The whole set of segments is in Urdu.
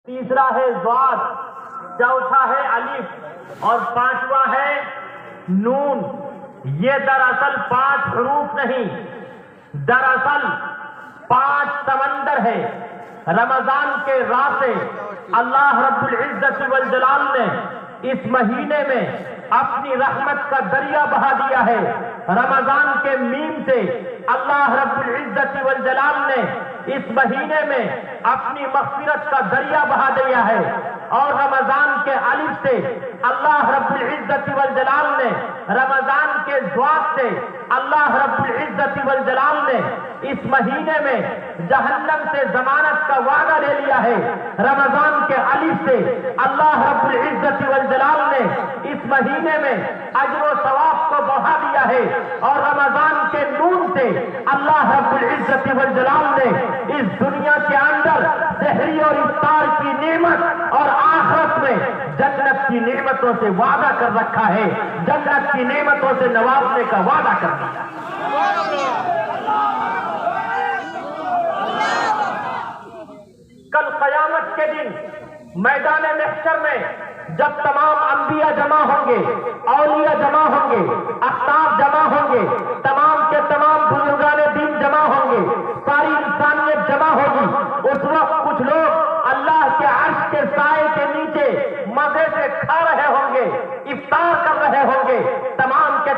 تیسرا ہے ضاد، چوتھا ہے الف اور پانچواں ہے نون۔ یہ دراصل 5 حروف نہیں، دراصل 5 سمندر ہے۔ رمضان کے راستے اللہ رب العزت والجلال نے اس مہینے میں اپنی رحمت کا دریا بہا دیا ہے۔ رمضان کے میم سے اللہ رب العزت والجلال نے اس مہینے میں اپنی مغفرت کا دریا بہا دیا ہے، اور رمضان کے الف سے اللہ رب العزت والجلال نے، رمضان کے ضاد سے اللہ رب العزت والجلال نے اس مہینے میں جہنم سے ضمانت کا وعدہ لے لیا ہے۔ رمضان کے الف سے اللہ رب العزت والجلال نے اس مہینے میں اجر و ثواب کو بڑھا دیا ہے، اور رمضان کے نون سے اللہ رب العزت والجلال نے اس دنیا کے اندر سحری اور افطار کی نعمت اور آخرت میں جنت کی نعمتوں سے وعدہ کر رکھا ہے، جنت کی نعمتوں سے نوازنے کا وعدہ کر دیا۔ کل قیامت کے دن میدان محشر میں جب تمام انبیاء جمع ہوں گے، اولیاء جمع ہوں گے، اقطاب جمع ہوں گے، تمام کے تمام بزرگان دین جمع ہوں گے، ساری انسانیت جمع ہوگی، اس وقت کچھ لوگ اللہ کے عرش کے سائے کے نیچے مزے سے کھا رہے ہوں گے، افطار کر رہے ہوں گے۔ تمام کے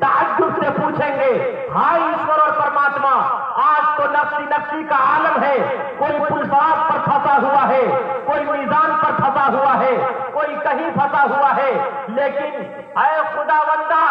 تعجب سے پوچھیں گے، ہائے ایشور اور پرماتما، آج تو نفسی نفسی کا عالم ہے، کوئی پلسات پر پھنسا ہوا ہے، کوئی میزان پر پھنسا ہوا ہے، کوئی کہیں پھنسا ہوا ہے، لیکن اے خدا بندہ،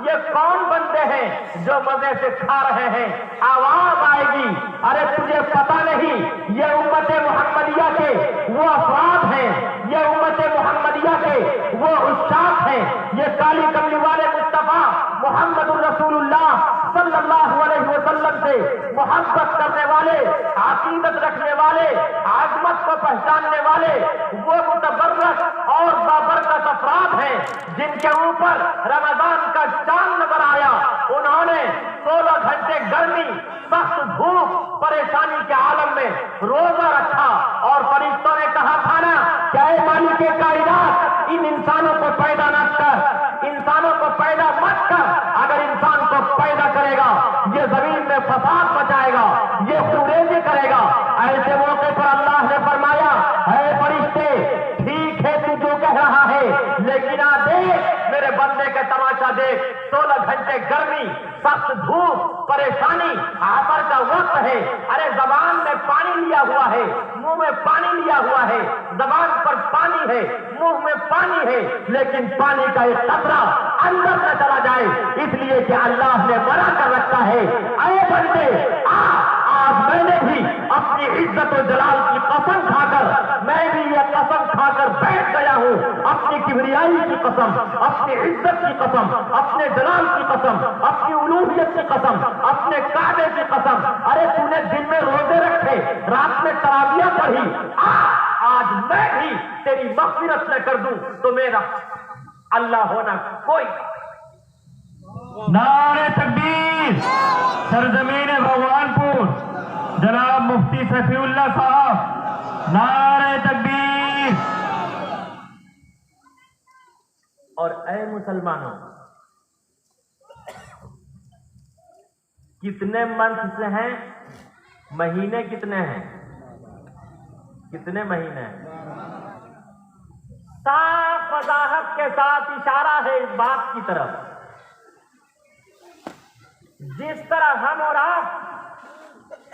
یہ کون بندے ہیں جو مزے سے کھا رہے ہیں؟ آواز آئے گی، ارے تجھے پتہ نہیں، یہ امت محمدیہ کے وہ افراد ہیں، یہ امت محمدیہ کے وہ عشاق ہیں، یہ کالی کملی والے مصطفیٰ محمد الرسول اللہ صلی اللہ علیہ وسلم سے محبت کرنے والے، عقیدت رکھنے والے، عظمت کو پہچاننے والے وہ متبرک اور بابرکت افراد ہیں جن کے اوپر رمضان کا چاند نظر آیا۔ انہوں نے 16 گھنٹے گرمی، سخت دھوپ، پریشانی کے عالم میں روزہ رکھا، اور فرشتوں نے کہا تھا نا کہ اے مالک کائنات، ان انسانوں کو پیدا نہ کر، انسانوں کو پیدا مت کر، اگر انسان کو پیدا کرے گا یہ زمین میں فساد مچائے گا، یہ خونریزی کرے گا۔ ایسے موقع پر اللہ نے فرمایا، اے فرشتے، ٹھیک ہے تو جو کہہ رہا ہے، لیکن آ دیکھ میرے بندے کا تماشا دیکھ، 16 گھنٹے گرمی، سخت دھوپ، پریشانی، عصر کا وقت ہے، ارے زبان میں پانی لیا ہوا ہے، منہ میں پانی لیا ہوا ہے، زبان پر پانی ہے، منہ میں پانی ہے، لیکن پانی کا ایک قطرہ اندر نہ چلا جائے، اس لیے کہ اللہ نے منع کر رکھا ہے۔ اے بندے، آج میں نے بھی اپنی عزت و جلال کی قسم کھا کر، میں بھی یہ قسم کھا کر بیٹھ گیا ہوں، اپنی کبریائی کی قسم، اپنی عزت کی قسم، اپنے جلال کی قسم، اپنی الوہیت کی قسم، اپنے کعبے کی قسم، ارے تو نے دن میں روزے رکھے، رات میں تراویح پڑھی، آج میں بھی تیری مغفرت نہ کر دوں تو میرا اللہ ہونا کوئی۔ نعرہ تکبیر، سرزمین بھگوان پور، جناب مفتی صفی اللہ صاحب، نعرہ تکبیر۔ اور اے مسلمانوں، کتنے منتھ سے ہیں؟ مہینے کتنے ہیں؟ کتنے مہینے ہیں؟ صاف وضاحت کے ساتھ اشارہ ہے اس بات کی طرف، جس طرح ہم اور آپ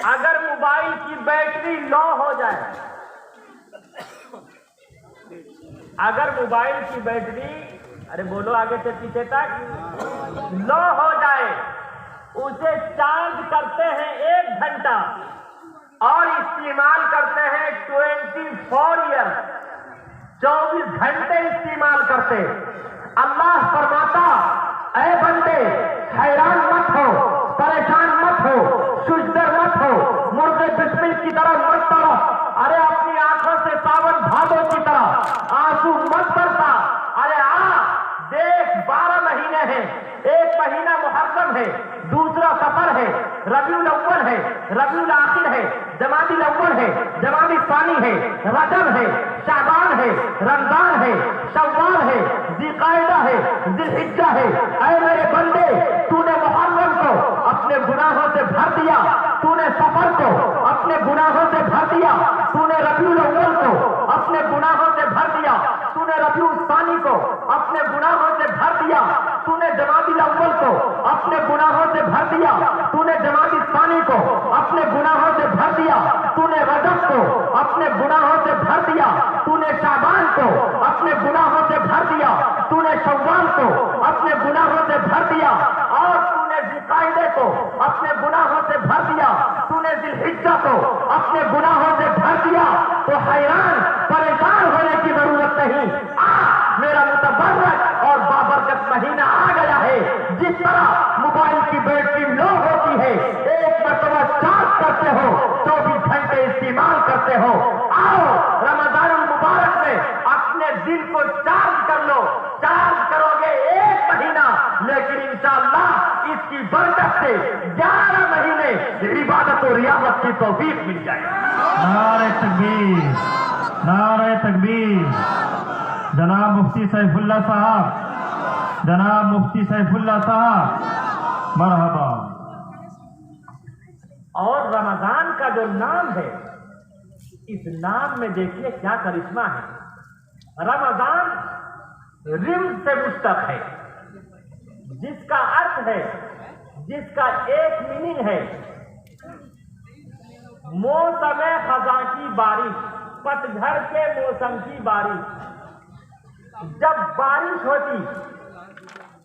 اگر موبائل کی بیٹری لو ہو جائے، اگر موبائل کی بیٹری، ارے بولو آگے سے پیچھے تک، لو ہو جائے، اسے چارج کرتے ہیں 1 گھنٹہ اور استعمال کرتے ہیں 24 ایئر، 24 گھنٹے استعمال کرتے۔ اللہ فرماتا، اے بندے حیران مت ہو، پریشان مت ہو، شجدر مت ہو، مرغ بسمل کی طرح مت پڑو، ارے اپنی آنکھوں سے ساون بھادو کی طرح آنسو مت برسا، ارے دیکھ 12 مہینے ہیں، 1 مہینہ محرم ہے، دوسرا سفر ہے، ربیع الاول ہے، ربیع الاخر ہے، جمادی الاول ہے، جمادی ثانی ہے، رجب ہے، شعبان ہے، رمضان ہے، شوال ہے، ذی قعدہ ہے، ذی الحجہ ہے۔ اے میرے بندے، تو نے محرم کو اپنے گناہوں سے بھر دیا، تو نے سفر کو اپنے گناہوں سے بھر دیا، تو نے ربیع الاول کو اپنے گناہوں سے بھر دیا، تو نے ربیع الثانی کو اپنے گناہوں سے بھر دیا، تو نے جمادی الاول کو اپنے گناہوں سے بھر دیا، تو نے جمادی ثانی کو اپنے گناہوں سے بھر دیا، تو نے رجب کو اپنے گناہوں سے بھر دیا، تو نے شعبان کو اپنے گناہوں سے بھر دیا، تو نے شوال کو اپنے گناہوں سے بھر دیا، اور تو نے ذی قعدہ کو اپنے گناہوں سے بھر دیا، تو نے ذی الحجہ کو اپنے گناہوں سے بھر دیا۔ تو حیران پریشان ہونے کی ضرورت نہیں، میرا متبرک اور بابرکت مہینہ آ گیا ہے۔ جس طرح موبائل کی بیٹری لو ہوتی ہے، ایک مرتبہ چارج کرتے ہو 24 گھنٹے استعمال کرتے ہو، آؤ رمضان المبارک میں اپنے دل کو چارج کر لو۔ چارج کرو گے 1 مہینہ، لیکن انشاءاللہ اس کی برکت سے 11 مہینے عبادت و ریاضت کی توفیق مل جائے گی۔ نعرہ تکبیر، نعرہ تکبیر۔ جناب مفتی سیف اللہ صاحب، جناب مفتی سیف اللہ صاحب، مرحبا۔ اور رمضان کا جو نام ہے، اس نام میں دیکھیے کیا کرشمہ ہے۔ رمضان رمز سے مشتق ہے، جس کا ارتھ ہے، جس کا ایک میننگ ہے موسم خزاں کی بارش، پتجھڑ کے موسم کی بارش۔ جب بارش ہوتی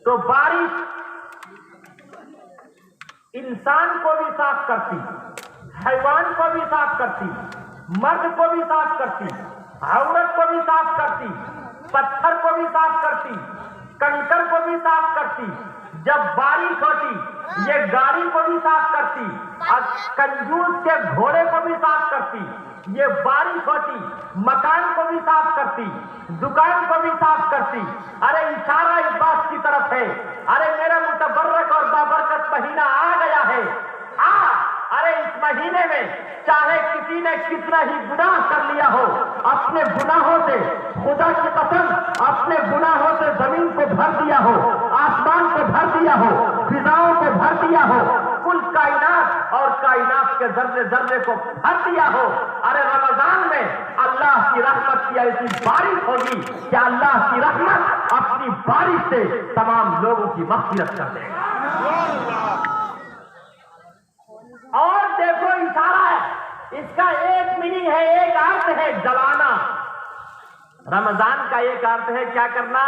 تو بارش انسان کو بھی صاف کرتی، حیوان کو بھی صاف کرتی، مرد کو بھی صاف کرتی، عورت کو بھی صاف کرتی، پتھر کو بھی صاف کرتی، کنکر کو بھی صاف کرتی۔ جب بارش ہوتی یہ گاڑی کو بھی صاف کرتی، اور کنجوس کے گھوڑے کو بھی صاف کرتی۔ یہ بارش ہوتی مکان کو بھی صاف کرتی، دکان کو بھی صاف کرتی۔ ارے اشارہ اس بات کی طرف ہے، ارے میرا متبرک اور بابرکت مہینہ آ گیا ہے۔ ارے اس مہینے میں چاہے کسی نے کتنا ہی گناہ کر لیا ہو، اپنے گناہوں سے خدا کی قسم اپنے گناہوں سے زمین کو بھر دیا ہو، آسمان کو بھر دیا ہو، فضاؤں کو بھر دیا ہو، کل کائنات اور کائنات کے ذرے ذرے کو بھر دیا ہو، ارے رمضان میں اللہ کی رحمت کی ایسی بارش ہوگی کہ اللہ کی رحمت اپنی بارش سے تمام لوگوں کی مغفرت کر دے گا۔ اور دیکھو اشارہ ہے، اس کا ایک میننگ ہے، ایک ارتھ ہے جلانا۔ رمضان کا ایک ارتھ ہے کیا کرنا؟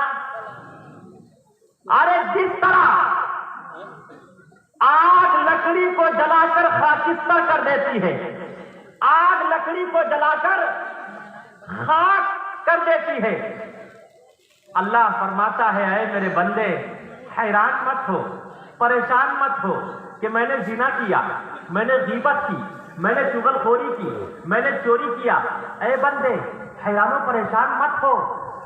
ارے جس طرح آگ لکڑی کو جلا کر خاکستر کر دیتی ہے، آگ لکڑی کو جلا کر خاک کر دیتی ہے، اللہ فرماتا ہے اے میرے بندے حیران مت ہو، پریشان مت ہو کہ میں نے زنا کیا، میں نے غیبت کی، میں نے چغل خوری کی، میں نے چوری کیا۔ اے بندے حیران و پریشان مت ہو،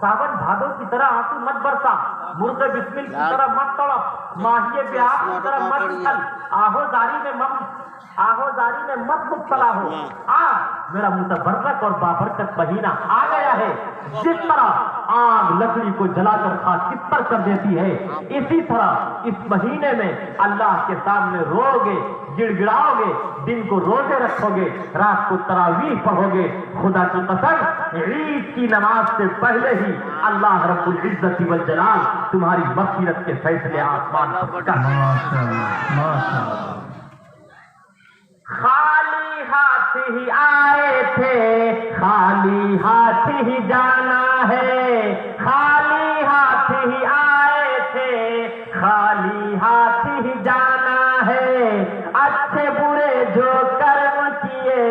ساون بھادو کی طرح آنسو مت برسا، مرغ بسمل کی طرح مت تڑپ، ماہی بیاب کی طرح مت اچھل، آہو زاری میں مت مبتلا ہو۔ میرا متبرک اور بابرکت مہینہ آ گیا ہے۔ جس طرح آگ لکڑی کو جلا کر خاکستر کر دیتی ہے، اسی طرح اس مہینے میں اللہ کے سامنے رو گے، گڑ گڑاؤ گے، دن کو روزے رکھو گے، رات کو تراویح پڑھو گے۔ خدا کی قسم عید کی نماز سے پہلے ہی اللہ رب العزت والجلال تمہاری مغفرت کے فیصلے آسمان پر کر دے گا۔ خالی ہاتھ ہی آئے تھے، خالی ہاتھ ہی جانا ہے، خالی ہاتھ ہی آئے تھے، خالی ہاتھ ہی جانا ہے۔ اچھے برے جو کرم کیے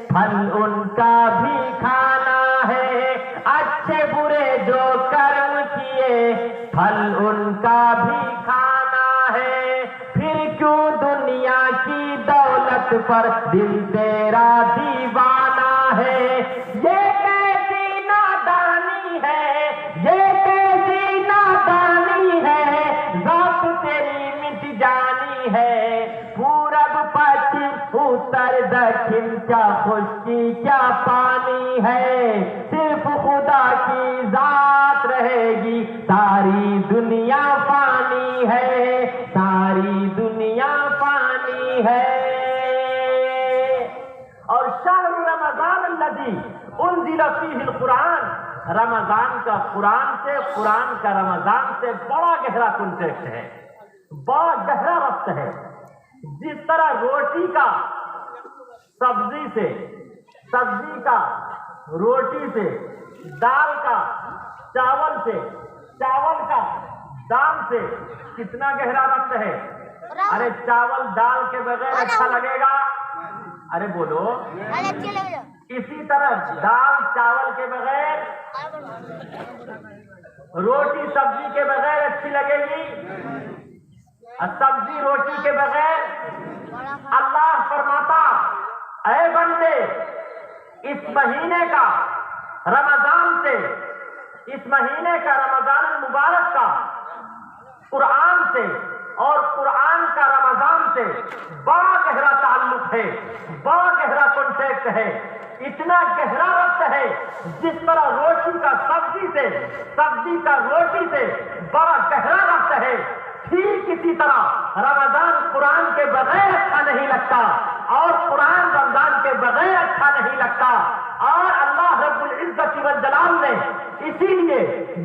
پھل ان کا بھی کھانا ہے، اچھے برے جو کرم کیے پھل ان کا بھی کھانا ہے۔ پھر کیوں دنیا کی دولت پر دل تیرا دیوانہ ہے؟ یہ کیسی نادانی ہے، یہ کیسی نادانی ہے، ذات تیری مٹ جانی ہے۔ پورب پچھم اتر دکھن کیا خشکی کیا پانی ہے، صرف خدا کی ذات رہے گی، ساری دنیا پانی ہے، ساری دنیا پانی ہے۔ اور شہر رمضان الذی انزل فیہ القرآن، رمضان کا قرآن سے، قرآن کا رمضان سے بڑا گہرا کنٹیکٹ ہے، بڑا گہرا ربط ہے۔ جس طرح روٹی کا سبزی سے، سبزی کا روٹی سے، دال کا چاول سے، چاول کا دال سے کتنا گہرا ربط ہے۔ ارے چاول دال کے بغیر اچھا لگے گا؟ ارے بولو۔ اسی طرح دال چاول کے بغیر، روٹی سبزی کے بغیر اچھی لگے گی؟ سبزی روٹی کے بغیر؟ اللہ فرماتا اے بندے، اس مہینے کا رمضان سے، اس مہینے کا رمضان المبارک کا قرآن سے اور قرآن کا رمضان سے بڑا گہرا تعلق ہے، بڑا گہرا کانٹیکٹ ہے، اتنا گہرا ربط ہے جس طرح روٹی کا سبزی سے، سبزی کا روٹی سے بڑا گہرا ربط ہے، ٹھیک اسی طرح رمضان قرآن کے بغیر اچھا نہیں لگتا اور قرآن رمضان کے بغیر اچھا نہیں لگتا۔ اور اللہ رب العزت والجلال نے اسی لیے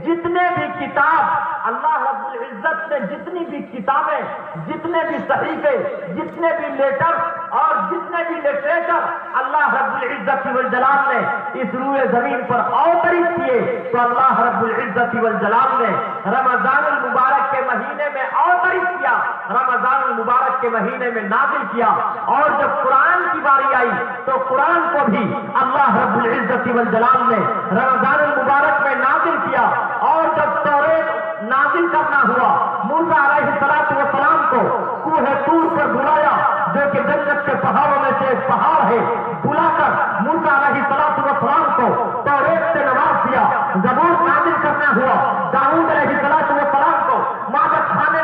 جتنے بھی کتاب، اللہ رب العزت نے جتنی بھی کتابیں، جتنے بھی صحیفے، جتنے بھی لیٹر اور جتنے بھی لٹریچر اللہ رب العزت والجلال نے اس روئے زمین پر اوترت کیے، تو اللہ رب العزت والجلال نے رمضان المبارک کے مہینے میں اوترت کیا، رمضان المبارک کے مہینے میں نازل کیا۔ اور جب قرآن کی باری آئی تو قرآن کو بھی اللہ رب العزت والجلال نے رمضان المبارک میں نازل کیا۔ اور جب توریت نازل کرنا ہوا، موسیٰ علیہ السلام کو کوہ طور پر بلایا، جو کہ جنت کے پہاڑوں میں سے ایک پہاڑ ہے، بلا کر موسیٰ علیہ السلام کو توریت سے نواز دیا۔ زبور نازل کرنا ہوا، داؤد علیہ السلام کو معبد خانے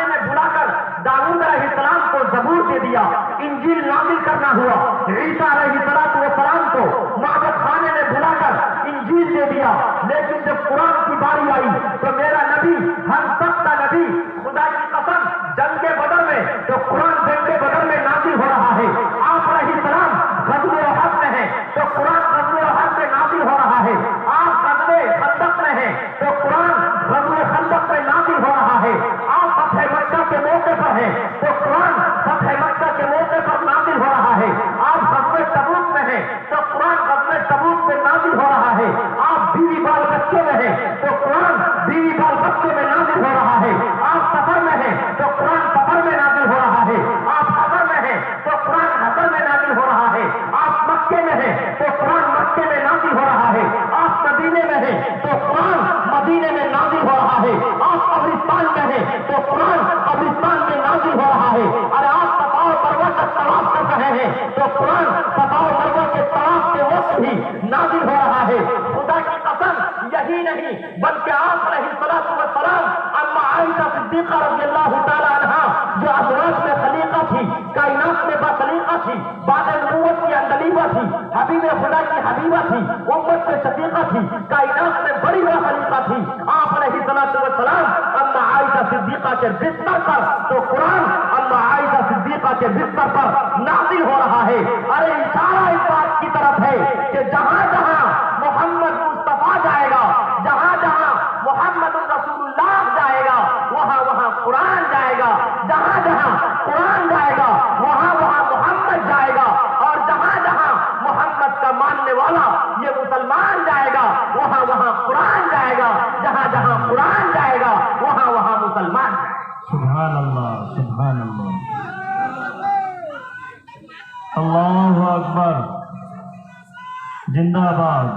میں بلا کر داؤد علیہ السلام کو زبور دے دیا۔ انجیل نازل کرنا ہوا، عیسیٰ علیہ السلام کو معبد خانے میں بلا کر انجیل دے دیا۔ لیکن جب قرآن کی باری آئی تو میرا نبی، ہم سب کا نبی، خدا کی قسم، جنگ بدر میں، تو قرآن جنگ بدر میں نازل ہو رہا ہے۔ آپ علیہ السلام غزوہ احد میں ہیں تو قرآن غزوہ احد میں نازل ہو رہا ہے۔ آپ غزوہ خندق میں ہیں تو قرآن غزوہ خندق میں نازل ہو رہا ہے۔ آپ فتح مکہ کے موقع پر ہیں تو قرآن فتح مکہ کے موقع پر نازل ہو رہا ہے۔ آپ غزوہ تبوک میں ہیں تو قرآن غزوہ تبوک میں نازل ہو رہا ہے۔ آپ بیوی بال بچے میں ہیں تو قرآن بیوی بال بچے میں نازل ہو رہا ہے۔ آپ سفر میں ہیں تو قرآن سفر میں نازل ہو رہا ہے۔ آپ حضر میں ہیں تو قرآن حضر میں نازل ہو رہا ہے۔ آپ مکے میں ہیں تو قرآن مکے میں نازل ہو رہا ہے۔ آپ مدینے میں ہیں تو قرآن مدینے میں نازل ہو رہا ہے۔ آپ قبرستان میں ہیں تو قرآن قبرستان میں نازل ہو رہا ہے۔ اور آپ صفا و مروہ کا طواف کر رہے ہیں تو قرآن صفا و مروہ کے طواف کے وقت بھی نازل ہو رہا ہے۔ خدا کی قسم، یہی نہیں بلکہ آپ علیہ السلام اما عائشہ صدیقہ رضی اللہ تعالی عنہا، جو ازواج میں خلیقہ تھی، کائنات میں باخلیقہ تھی، بعد نبوت کی اندلیبہ تھی، حبیب خدا کی حبیبہ تھی، امت سے شفیقہ تھی، کائنات میں بڑی باخلیقہ تھی۔ آپ علیہ السلام اما عائشہ صدیقہ کے بستر پر، تو قرآن اما عائشہ صدیقہ کے بستر پر نازل ہو رہا ہے۔ ارے اشارہ اس بات کی طرف ہے کہ جہاں جہاں محمد مصطفیٰ جائے گا، جہاں جہاں محمد رسول اللہ جائے گا، وہاں وہاں قرآن جائے گا، جہاں جہاں قرآن جائے گا وہاں وہاں محمد جائے گا، اور جہاں جہاں محمد کا ماننے والا یہ مسلمان جائے گا وہاں وہاں قرآن جائے گا، جہاں جہاں قرآن جائے گا وہاں وہاں مسلمان جائے گا۔ سبحان اللہ، سبحان اللہ، اللہ اکبر، زندہ باد۔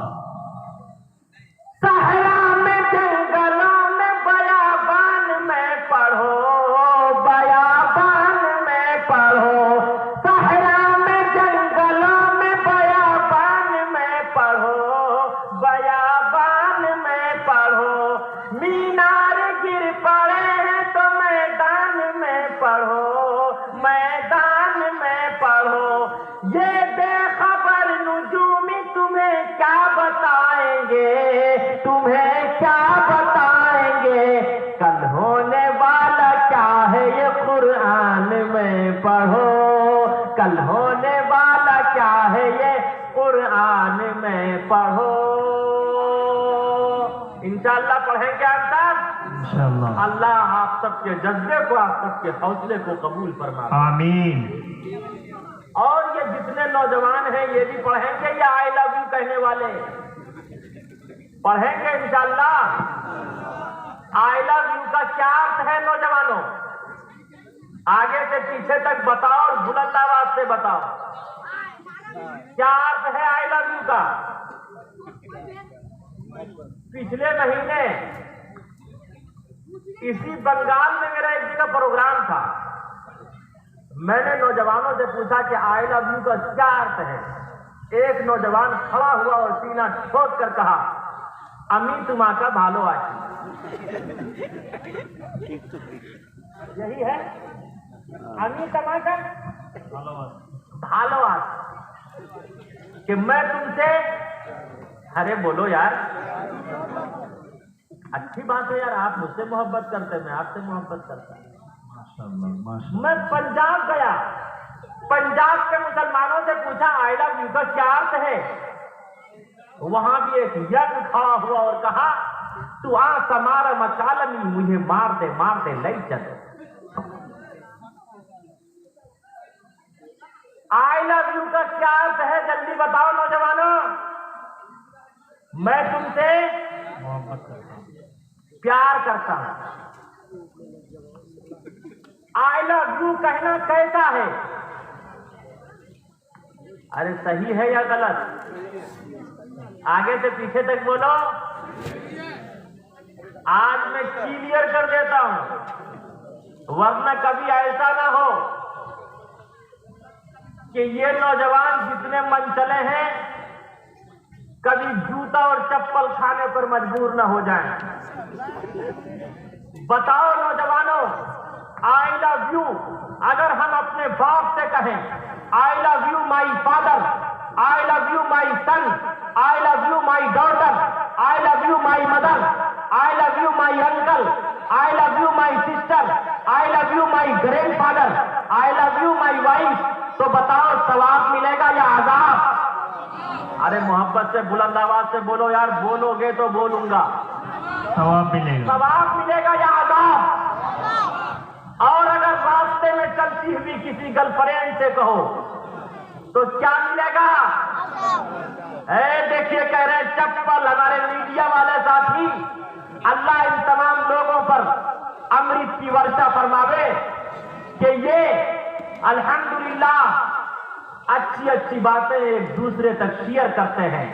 صحرا میں جنگلوں میں بیابان میں پڑھو، بیابان میں پڑھو، صحرا میں جنگلوں میں بیابان میں پڑھو، بیابان میں پڑھو، مینار گر پڑے ہیں تو میدان میں پڑھو، میدان میں پڑھو۔ خبر نجوم تمہیں کیا بتائیں گے، تمہیں کیا بتائیں گے، کل ہونے والا کیا ہے یہ قرآن میں پڑھو، کل ہونے والا کیا ہے یہ قرآن میں پڑھو۔ انشاءاللہ پڑھیں گے آپ سب انشاءاللہ۔ اللہ آپ سب کے جذبے کو، آپ سب کے حوصلے کو قبول فرمائے۔ آمین۔ اور یہ جتنے نوجوان ہیں یہ بھی پڑھیں گے یا آئی لو یو کہنے والے پڑھیں گے انشاءاللہ؟ آئی لو یو کا کیا ارتھ ہے نوجوانوں؟ آگے سے پیچھے تک بتاؤ اور بلند آواز سے بتاؤ، کیا ارتھ ہے آئی لو یو کا؟ پچھلے مہینے اسی بنگال میں میرا ایک جگہ پروگرام تھا، میں نے نوجوانوں سے پوچھا کہ آئی لو یو کا کیا ارتھ ہے؟ ایک نوجوان کھڑا ہوا اور سینہ ٹھوک کر کہا، امی تما کا بھالو آتی۔ یہی ہے امی تما کا بھالو آتی، کہ میں تم سے، ارے بولو یار، اچھی بات ہے یار، آپ مجھ سے محبت کرتے، میں آپ سے محبت کرتا ہوں۔ میں پنجاب گیا، پنجاب کے مسلمانوں سے پوچھا آئی لو یو کا کیا ارتھ ہے؟ وہاں بھی ایک یگ کھڑا ہوا اور کہا، تو آ سمارا مکالمی، مجھے مار دے لئی چلو۔ آئی لو یو کا کیا ارتھ ہے جلدی بتاؤ نوجوانوں؟ میں تم سے پیار کرتا ہوں۔ آئی لو یو کہنا کیسا ہے؟ ارے صحیح ہے یا غلط؟ آگے سے پیچھے تک بولو۔ آج میں کلیئر کر دیتا ہوں، ورنہ کبھی ایسا نہ ہو کہ یہ نوجوان جتنے من چلے ہیں کبھی جوتا اور چپل کھانے پر مجبور نہ ہو جائیں۔ بتاؤ نوجوانوں، آئی لو یو اگر ہم اپنے باپ سے کہیں، I love you my father, I love you my son, I love you my daughter, I love you my mother, I love you my uncle, I love you my sister, I love you my grandfather, I love you my wife, تو بتاؤ ثواب ملے گا یا عذاب؟ ارے محبت سے بلند آواز سے بولو یار، بولو گے تو بولوں گا۔ ثواب ملے گا۔ ثواب ملے گا یا عذاب؟ اور اگر راستے میں چلتی ہوئی کسی گرل فرینڈ سے کہو تو کیا ملے گا؟ دیکھیے کہہ رہے چپل، ہمارے میڈیا والے ساتھی، اللہ ان تمام لوگوں پر امرت کی ورشا فرماوے کہ یہ الحمدللہ اچھی اچھی باتیں ایک دوسرے تک شیئر کرتے ہیں۔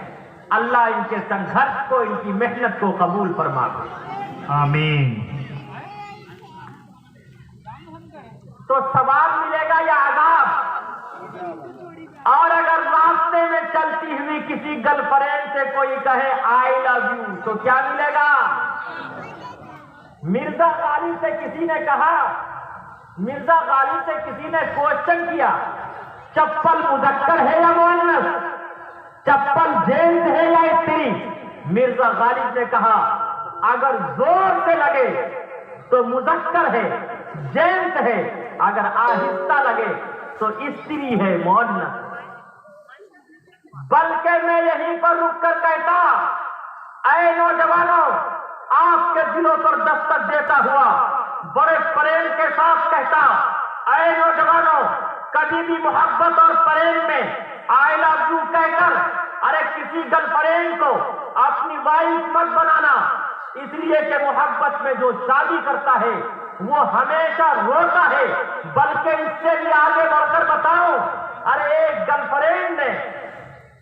اللہ ان کے سنگھرش کو، ان کی محنت کو قبول فرماوے۔ آمین۔ تو ثواب ملے گا یا عذاب؟ اور اگر راستے میں چلتی ہوئی کسی گرل فرینڈ سے کوئی کہے آئی لو یو تو کیا ملے گا؟ مرزا غالب سے کسی نے کہا، مرزا غالب سے کسی نے کوشچن کیا، چپل مذکر ہے یا مؤنث؟ چپل جینس ہے یا استری؟ مرزا غالب نے کہا اگر زور سے لگے تو مذکر ہے، جینس ہے، اگر آہستہ لگے تو استری ہے، مؤنث۔ بلکہ میں یہیں پر رک کر کہتا، اے نوجوانوں، آپ کے دلوں پر دستک دیتا ہوا بڑے پریم کے ساتھ کہتا، اے نوجوانوں، کبھی بھی محبت اور پریم میں آئی لو یو کہہ کر ارے کسی گرل فرینڈ کو اپنی وائف مت بنانا، اس لیے کہ محبت میں جو شادی کرتا ہے وہ ہمیشہ روتا ہے۔ بلکہ اس سے بھی آگے بڑھ کر بتاؤں، ارے ایک گرل فرینڈ نے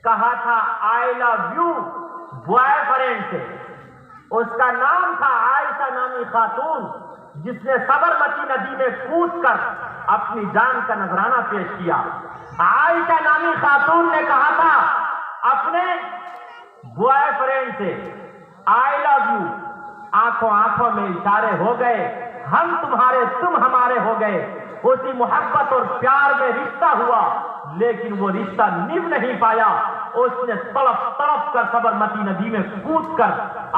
کہا تھا آئی لو یو بوائے فرینڈ سے، اس کا نام تھا عائشہ نامی خاتون، جس نے سبرمتی ندی میں کود کر اپنی جان کا نذرانہ پیش کیا۔ عائشہ نامی خاتون نے کہا تھا اپنے بوائے فرینڈ سے آئی لو یو، آنکھوں آنکھوں میں اشارے ہو گئے، ہم تمہارے تم ہمارے ہو گئے، اسی محبت اور پیار میں رشتہ ہوا، لیکن وہ رشتہ نبھ نہیں پایا. اس نے تڑپ تڑپ کر سبرمتی ندی میں کود کر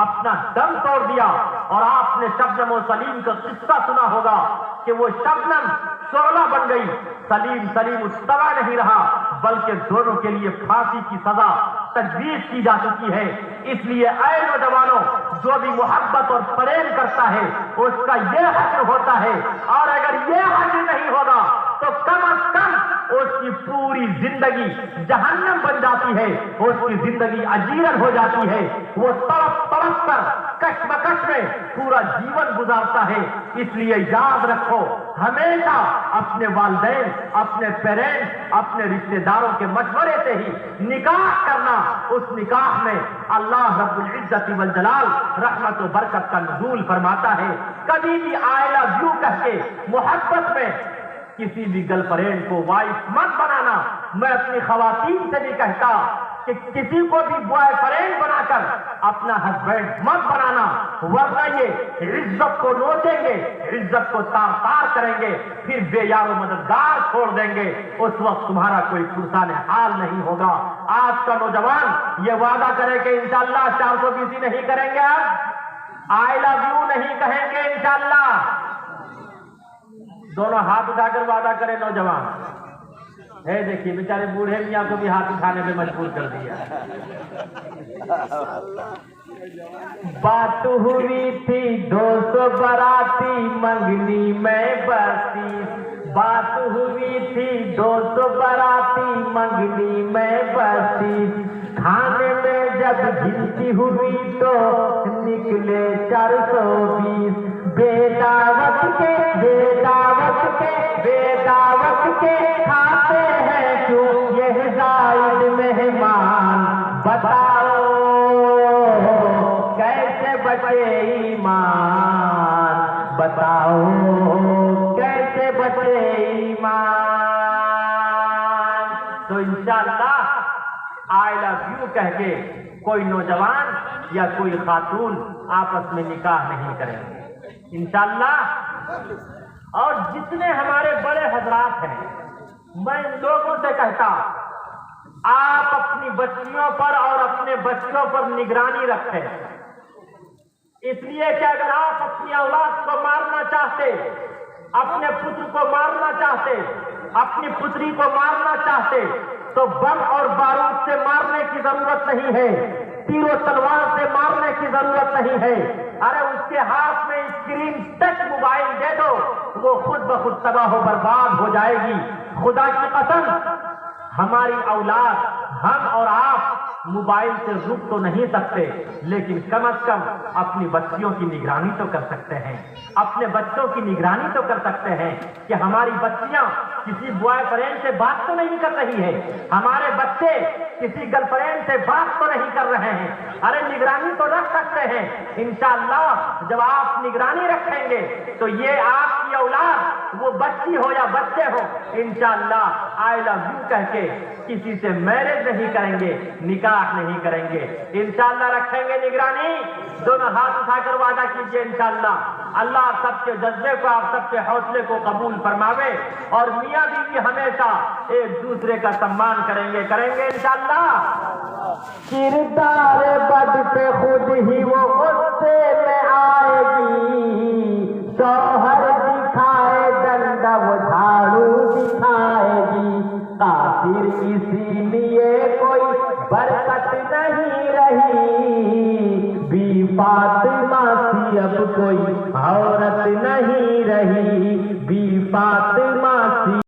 اپنا دم توڑ دیا. اور آپ نے شبنم و سلیم کا قصہ سنا ہوگا کہ وہ شبنم شعلہ بن گئی, سلیم اس طرح نہیں رہا, بلکہ دونوں کے لیے پھانسی کی سزا تجویز کی جا چکی ہے. اس لیے اے نوجوانوں, جو بھی محبت اور پریم کرتا ہے اس کا یہ حق ہوتا ہے, اور اگر یہ حق نہیں ہوگا تو کم از کم اس کی پوری زندگی جہنم بن جاتی ہے, اس کی زندگی اجیرن ہو جاتی ہے. وہ تڑپ تڑپ کر کشمکش میں پورا جیون گزارتا ہے. اس لیے یاد رکھو, ہمیشہ اپنے والدین, اپنے پیرنٹس, اپنے رشتے داروں کے مشورے سے ہی نکاح کرنا. اس نکاح میں اللہ رب العزت والجلال رحمت و برکت کا نزول فرماتا ہے. کبھی بھی آئی لو یو کہہ کے محبت میں کسی بھی گرل فرینڈ کو وائف مت بنانا. میں اپنی خواتین سے بھی کہتا کہ کسی کو بھی بوائے فرینڈ بنا کر اپنا ہسبینڈ مت بنانا, ورنہ یہ عزت کو نوچیں گے, عزت کو تار تار کریں گے, پھر بے یار و مددگار چھوڑ دیں گے. اس وقت تمہارا کوئی پرسان حال نہیں ہوگا. آج کا نوجوان یہ وعدہ کرے کہ انشاءاللہ 420 نہیں کریں گے, اب آئی لو یو نہیں کہیں گے انشاءاللہ. دونوں ہاتھ اٹھا کر وعدہ کرے نوجوان. ہے دیکھیے بیچارے بوڑھے میاں کو بھی ہاتھ اٹھانے میں مجبور کر دیا. بات ہوئی تھی 200 براتی منگنی میں بستی, بات ہوئی تھی 200 براتی منگنی میں بستی, کھانے میں جب گنتی ہوئی تو نکلے 420. بے دعوت کے کھاتے ہیں کیوں یہ زائد مہمان, بتاؤ کیسے بچے ایمان, بتاؤ کیسے بچے ایمان. تو انشاءاللہ آئی لو یو کہہ کے کوئی نوجوان یا کوئی خاتون آپس میں نکاح نہیں کریں گے انشاءاللہ. اور جتنے ہمارے بڑے حضرات ہیں, میں ان لوگوں سے کہتا آپ اپنی بچیوں پر اور اپنے بچوں پر نگرانی رکھیں. اس لیے کہ اگر آپ اپنی اولاد کو مارنا چاہتے, اپنے پتر کو مارنا چاہتے, اپنی پتری کو مارنا چاہتے, تو بم اور بارود سے مارنے کی ضرورت نہیں ہے, تیر و تلوار سے مارنے کی ضرورت نہیں ہے. ارے اس کے ہاتھ میں اسکرین ٹچ موبائل دے دو, وہ خود بخود تباہ و برباد ہو جائے گی. خدا کی قسم ہماری اولاد, ہم اور آپ موبائل سے رک تو نہیں سکتے, لیکن کم از کم اپنی بچیوں کی نگرانی تو کر سکتے ہیں, اپنے بچوں کی نگرانی تو کر سکتے ہیں کہ ہماری بچیاں کسی بوائے فرینڈ سے بات تو نہیں کر رہی ہے, ہمارے بچے کسی گرل فرینڈ سے بات تو نہیں کر رہے ہیں. ارے نگرانی تو رکھ سکتے ہیں. انشاءاللہ جب آپ نگرانی رکھیں گے تو یہ آپ کی اولاد, وہ بچی ہو یا بچے ہو, انشاءاللہ آئی لو یو کہہ کے کسی سے میرج نہیں کریں گے, نکاح نہیں کریں گے. انشاءاللہ رکھیں گے نگرانی. دونوں ہاتھ اٹھا کر وعدہ کیجئے انشاءاللہ. اللہ آپ سب کے جذبے کو, آپ سب کے حوصلے کو قبول فرماوے, اور میاں بیوی ہمیشہ ایک دوسرے کا سمان کریں گے انشاءاللہ. کردار بد پہ خود ہی وہ غصے میں آئے گی, شوہر دکھائے ڈنڈا وہ جھاڑو دکھائے گی, کافر اسی لیے کوئی برکت نہیں رہی, بی فاطمہ سی اب کوئی عورت نہیں رہی, بی فاطمہ